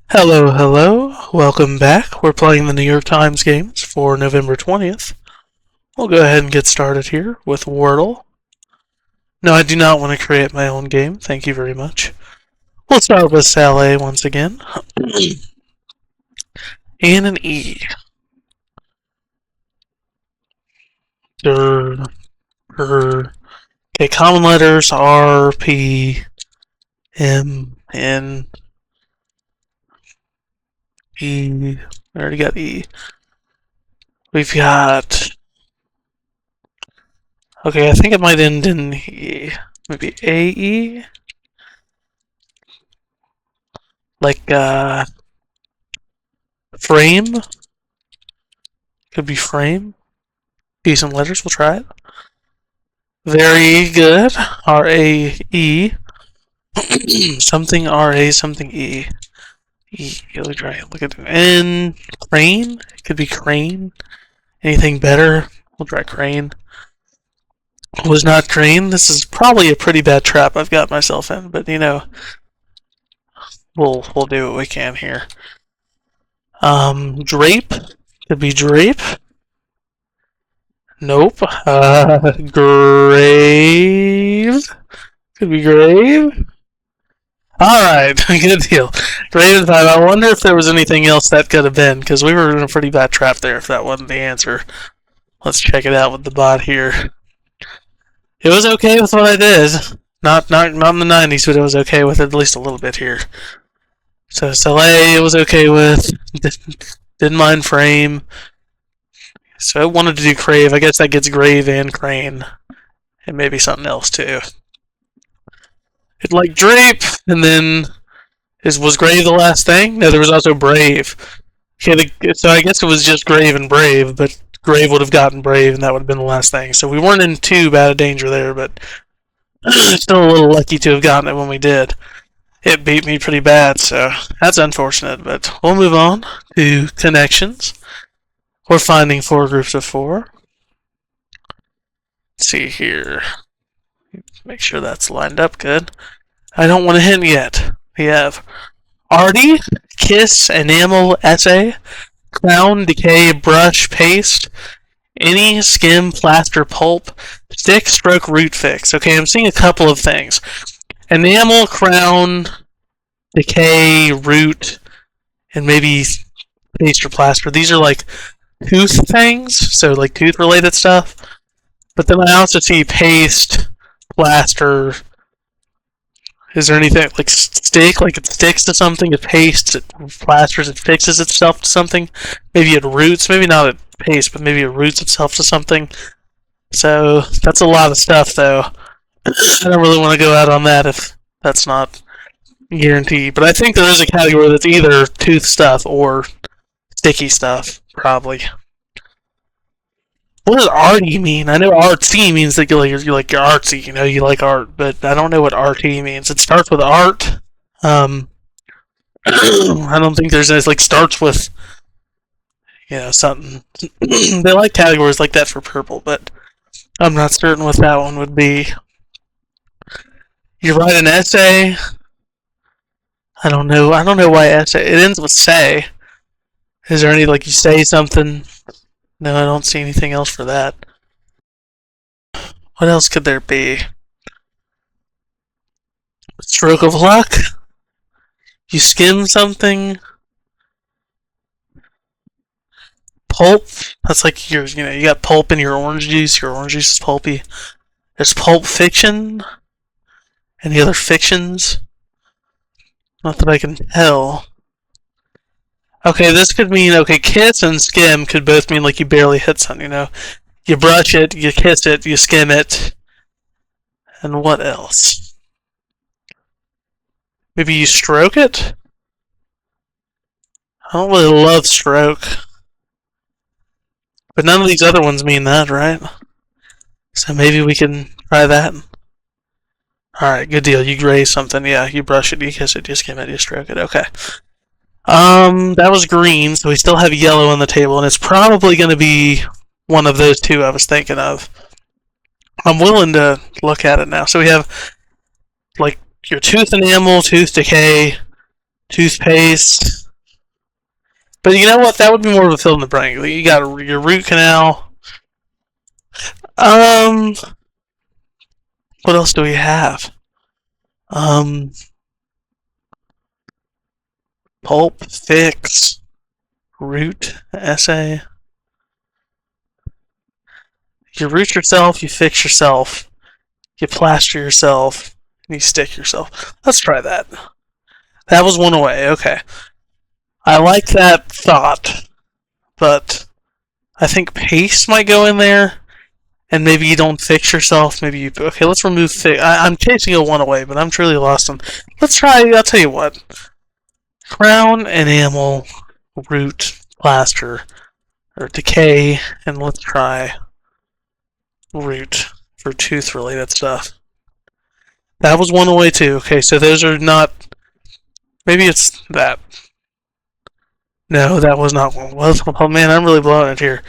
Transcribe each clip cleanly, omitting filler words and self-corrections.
Hello, hello. Welcome back. We're playing the New York Times games for November 20th. We'll go ahead and get started here with Wordle. No, I do not want to create my own game. Thank you very much. We'll start with Saleh once again. And an E. Okay, common letters R, P, M, N, E. I already got E. We've got... Okay, I think it might end in E. Maybe AE? Like, frame? Could be frame. Decent letters, we'll try it. Very good. R-A-E. Something R-A, something E. E. We'll try it. Look at it. N. Crane? It could be crane. Anything better? We'll try crane. Was not crane. This is probably a pretty bad trap I've got myself in, but you know, we'll do what we can here. Drape. Could be drape. Nope. Grave. Could be grave. Alright, good deal. Grave time. I wonder if there was anything else that could have been, because we were in a pretty bad trap there if that wasn't the answer. Let's check it out with the bot here. It was okay with what I did. Not in the 90s, but it was okay with it at least a little bit here. So Saleh it was okay with. Didn't mind frame. So I wanted to do crave. I guess that gets grave and crane. And maybe something else too. It like drape, and then was grave the last thing? No, there was also brave. Okay, so I guess it was just grave and brave, but grave would have gotten brave, and that would have been the last thing. So we weren't in too bad a danger there, but still a little lucky to have gotten it when we did. It beat me pretty bad, so that's unfortunate, but we'll move on to connections. We're finding 4 groups of 4. Let's see here. Make sure that's lined up good. I don't want to hint yet. We have Arty, Kiss, Enamel, Essay, Crown, Decay, Brush, Paste, Any, Skim, Plaster, Pulp, Stick, Stroke, Root, Fix. Okay, I'm seeing a couple of things. Enamel, Crown, Decay, Root, and maybe Paste or Plaster. These are like tooth things, so like tooth related stuff. But then I also see Paste, Plaster. Is there anything like stick? Like it sticks to something, it pastes, it plasters, it fixes itself to something. Maybe it roots, maybe not it pastes, but maybe it roots itself to something. So that's a lot of stuff, though. I don't really want to go out on that if that's not guaranteed. But I think there is a category that's either tooth stuff or sticky stuff, probably. What does arty mean? I know artsy means that you're artsy, you know, you like art, but I don't know what RT means. It starts with art. I don't think there's any, like, starts with, you know, something. They like categories like that for purple, but I'm not certain what that one would be. You write an essay. I don't know why essay. It ends with say. Is there any, like, you say something? No, I don't see anything else for that. What else could there be? Stroke of luck? You skim something? Pulp? That's like you got pulp in your orange juice. Your orange juice is pulpy. There's Pulp Fiction. Any other fictions? Not that I can tell. Okay, this could mean, okay, kiss and skim could both mean like you barely hit something, you know? You brush it, you kiss it, you skim it. And what else? Maybe you stroke it? I don't really love stroke. But none of these other ones mean that, right? So maybe we can try that. Alright, good deal. You graze something, yeah, you brush it, you kiss it, you skim it, you stroke it, okay. That was green, so we still have yellow on the table, and it's probably going to be one of those two I was thinking of. I'm willing to look at it now. So we have, like, your tooth enamel, tooth decay, toothpaste. But you know what? That would be more of a fill in the blank. You got your root canal. What else do we have? Pulp, fix, root, essay. You root yourself, you fix yourself, you plaster yourself, and you stick yourself. Let's try that. That was one away, okay. I like that thought, but I think paste might go in there, and maybe you don't fix yourself, maybe you... Okay, let's remove fix. I'm chasing a one away, but I'm truly lost on... Let's try, I'll tell you what. Crown, enamel, root, plaster, or decay, and let's try root for tooth-related stuff. That was one away too. Okay, so those are not... Maybe it's that. No, that was not one. Well, oh man, I'm really blowing it here.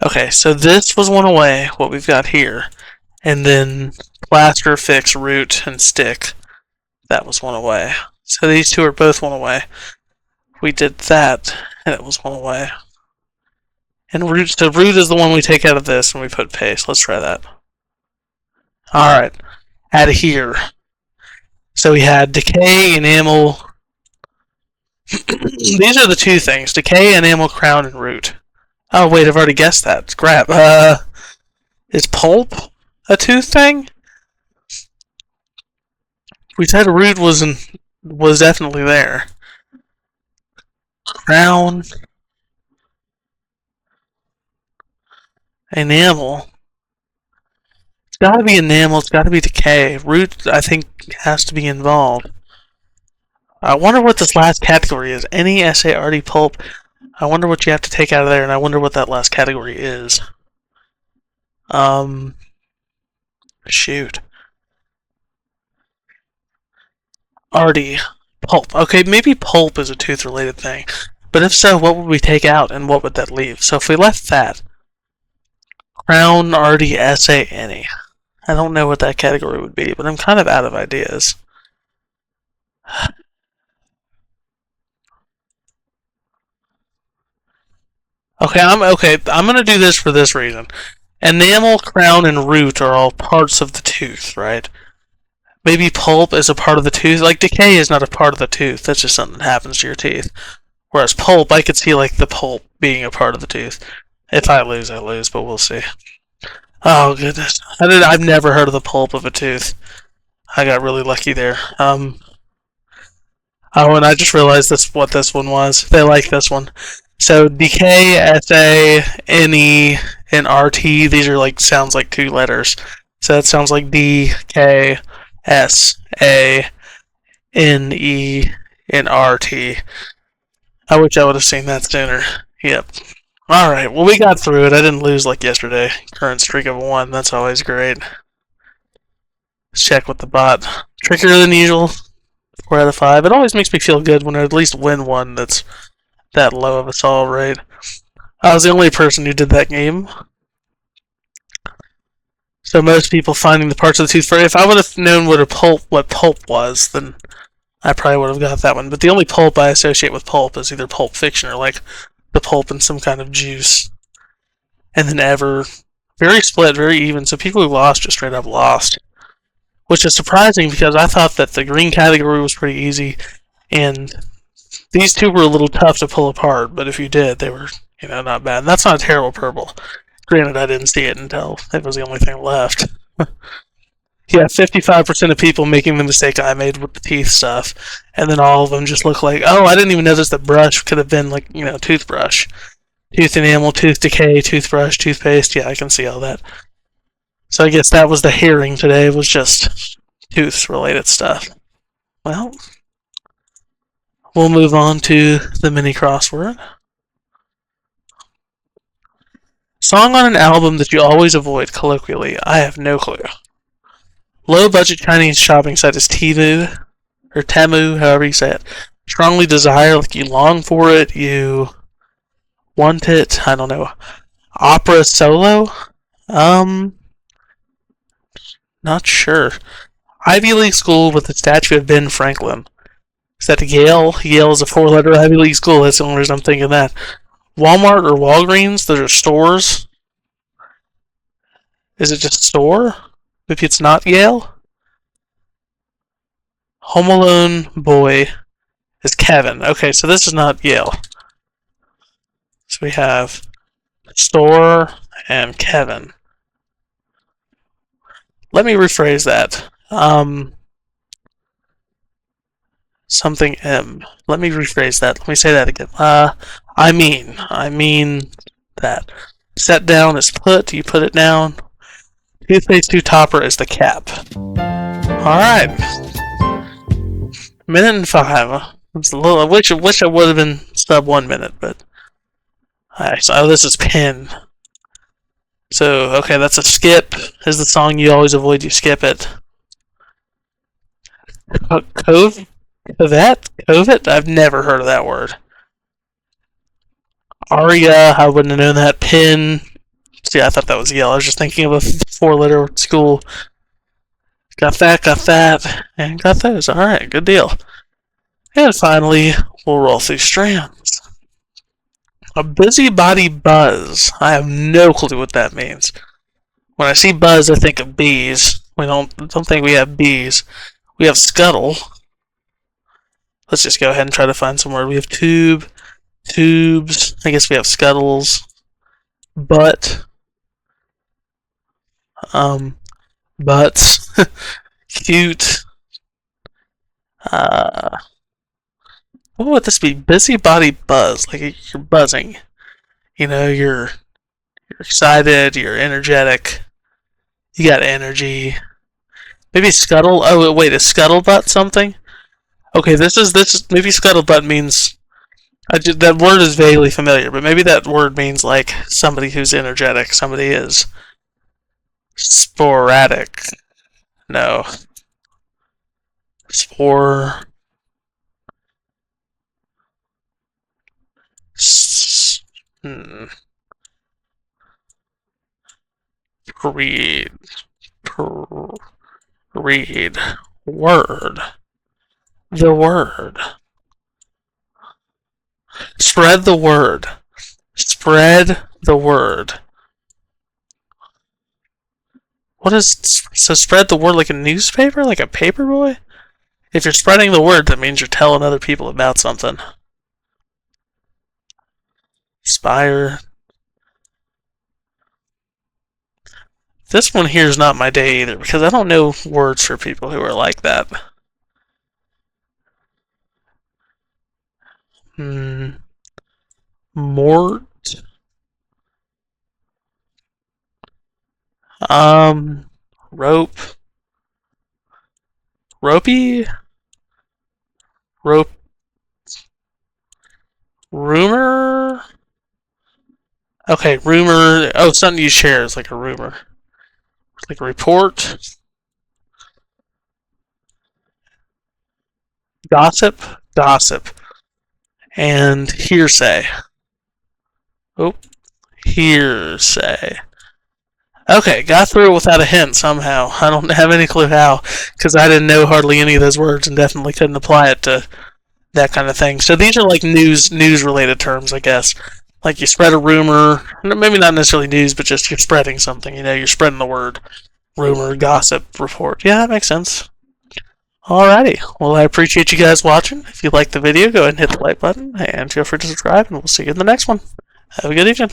Okay, so this was one away, what we've got here. And then plaster, fix, root, and stick. That was one away. So these two are both one away. We did that, and it was one away. And root, so root is the one we take out of this and we put paste. Let's try that. Alright, adhere. So we had decay, enamel. These are the two things. Decay, enamel, crown, and root. Oh wait, I've already guessed that. Crap. Is pulp a tooth thing? We said root was definitely there. Crown. Enamel. It's gotta be enamel, it's gotta be decay. Root, I think, has to be involved. I wonder what this last category is. Any SARD pulp. I wonder what you have to take out of there, and I wonder what that last category is. Shoot. RD. Pulp. Okay, maybe pulp is a tooth-related thing. But if so, what would we take out, and what would that leave? So if we left that, Crown, RD, SA, any. I don't know what that category would be, but I'm kind of out of ideas. Okay, I'm gonna do this for this reason. Enamel, crown, and root are all parts of the tooth, right? Maybe pulp is a part of the tooth. Like, decay is not a part of the tooth. That's just something that happens to your teeth. Whereas pulp, I could see, like, the pulp being a part of the tooth. If I lose, I lose, but we'll see. Oh, goodness. I've never heard of the pulp of a tooth. I got really lucky there. Oh, and I just realized what this one was. They like this one. So, DK, SA, NE, and RT, these are like, sounds like two letters. So that sounds like D, K, S, A, N, E, and RT. I wish I would have seen that sooner. Yep. Alright, well we got through it. I didn't lose like yesterday. Current streak of 1, that's always great. Let's check with the bot. Trickier than usual. 4 out of 5. It always makes me feel good when I at least win one that's that low of a solve rate. I was the only person who did that game. So most people finding the parts of the tooth for... If I would have known what pulp was, then I probably would have got that one. But the only pulp I associate with pulp is either Pulp Fiction or like the pulp in some kind of juice. And then ever. Very split, very even. So people who lost just straight up lost. Which is surprising because I thought that the green category was pretty easy. And these two were a little tough to pull apart. But if you did, they were, not bad. And that's not a terrible purple. Granted, I didn't see it until it was the only thing left. Yeah, 55% of people making the mistake I made with the teeth stuff. And then all of them just look like, oh, I didn't even notice that brush could have been like, toothbrush. Tooth enamel, tooth decay, toothbrush, toothpaste. Yeah, I can see all that. So I guess that was the hearing today, was just tooth-related stuff. Well, we'll move on to the mini crossword. Song on an album that you always avoid colloquially. I have no clue. Low-budget Chinese shopping site is Temu, or Temu, however you say it. Strongly desire, like you long for it, you want it, I don't know. Opera solo? Not sure. Ivy League school with the statue of Ben Franklin. Is that Yale? Yale is a four-letter Ivy League school. That's the only reason I'm thinking that. Walmart or Walgreens? Those are stores. Is it just store? Maybe it's not Yale? Home Alone boy is Kevin. Okay, so this is not Yale. So we have store and Kevin. Let me rephrase that. Something M. Let me rephrase that. Let me say that again. I mean that. Set down is put. You put it down. Toothpaste to topper is the cap. Alright. Minute and 5. It's a little. I wish it would have been sub 1 minute, but. Alright, so this is pin. So, okay, that's a skip. Is the song you always avoid, you skip it. Covet? I've never heard of that word. Aria, I wouldn't have known that. Pin. See, I thought that was Yale. I was just thinking of a 4-letter school. Got that, and got those. Alright, good deal. And finally, we'll roll through strands. A busybody buzz. I have no clue what that means. When I see buzz, I think of bees. We don't think we have bees. We have scuttle. Let's just go ahead and try to find some word. We have tube, tubes. I guess we have scuttles. Butt. Butts. Cute. What would this be? Busybody buzz. Like you're buzzing. You know, you're excited, you're energetic, you got energy. Maybe scuttle. Oh wait, is scuttlebutt something? Okay, this is maybe scuttlebutt means that word is vaguely familiar, but maybe that word means like somebody who's energetic, somebody is sporadic. No. Spore. Read. Read. Word. The word. Spread the word. Spread the word. What is... So spread the word like a newspaper? Like a paperboy? If you're spreading the word, that means you're telling other people about something. Spire. This one here is not my day either, because I don't know words for people who are like that. Mort. Rope. Ropey? Rope. Rumor? Okay, rumor. Oh, something you share is like a rumor. Like a report. Gossip. Gossip. And hearsay. Oh, hearsay. Okay, got through without a hint somehow. I don't have any clue how, because I didn't know hardly any of those words and definitely couldn't apply it to that kind of thing. So these are like news-related terms, I guess. Like you spread a rumor, maybe not necessarily news, but just you're spreading something. You know, you're spreading the word. Rumor, gossip, report. Yeah, that makes sense. Alrighty. Well, I appreciate you guys watching. If you liked the video, go ahead and hit the like button, and feel free to subscribe, and we'll see you in the next one. Have a good evening.